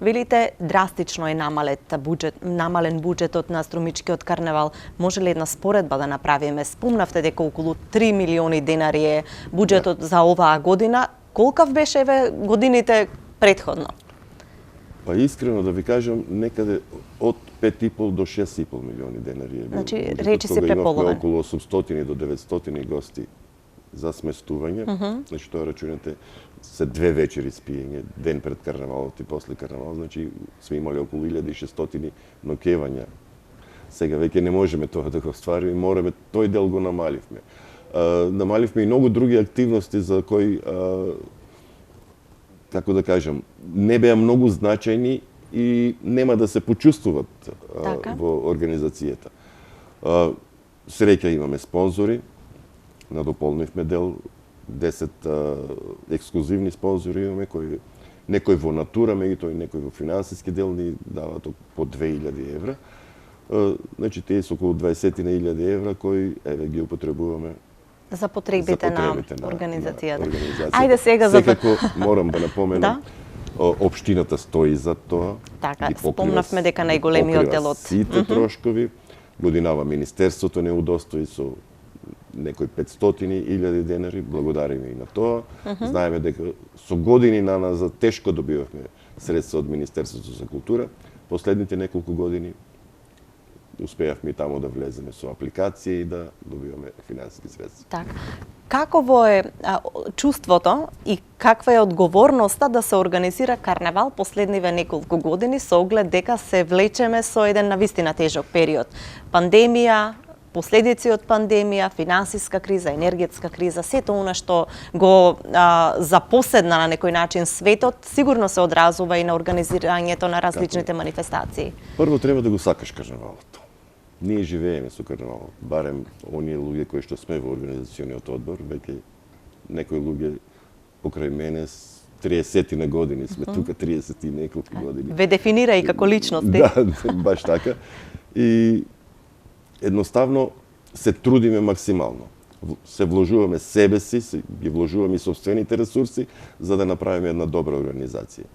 Велите, драстично е намален буџетот на Струмичкиот карневал. Може ли една споредба да направиме? Спомнавте дека околу 3 милиони денари е буџетот за оваа година. Колкав беше годините предходно? Па искрено да ви кажам, некаде од 5,5 до 6,5 милиони денари е бил. Значи, речи се преполовен. Имавме околу 800 до 900 гости за сместување. Значи, тоа рачунате се 2 вечери спиење, ден пред карнавалот и после карнавал, значи сме имали околу 1600 ноќевања. Сега веќе не можеме тоа да го ствариме, мораме, тој дел го намаливме. Намаливме и многу други активности за кои, како да кажам, не беа многу значајни и нема да се почувствуват во организацијата. Среќа имаме спонзори, надополнивме дел, 10 ексклузивни спонзори имаме, кои некој во натура, меѓутоа и некој во финансиски дел ни даваат по 2000 евра. Значи, тие се околу 20.000 евра кои ги употребуваме за потребите на организацијата. Ајде сега секако морам да напоменам, општината стои за тоа. Така, спомнавме дека најголемиот дел од сите трошкови. Годинава Министерството не удостои со некои 500.000 денари, благодариме и на тоа. Знаеме дека со години наназад тешко добивавме средства од Министерството за култура. Последните неколку години успеавме и тамо да влеземе со апликација и да добиваме финансиски средства. Така. Какво е чувството и каква е одговорноста да се организира карнавал последниве неколку години со оглед дека се влечеме со еден навистина тежок период? Пандемија, последици од пандемија, финансиска криза, енергетска криза, сето она што го запоседна на некој начин светот, сигурно се одразува и на организирањето на различните манифестации. Прво треба да го сакаш карнавалот. Ние живееме со карнавалот, барем оние луѓе кои што сме во организациониот одбор, веќе некои луѓе покрај мене 30 на години сме тука, 30 и неколку години. Ве дефинира и како личност. Да, баш така. И едноставно се трудиме максимално. Се вложуваме себе си, ги вложуваме и собствените ресурси за да направиме една добра организација.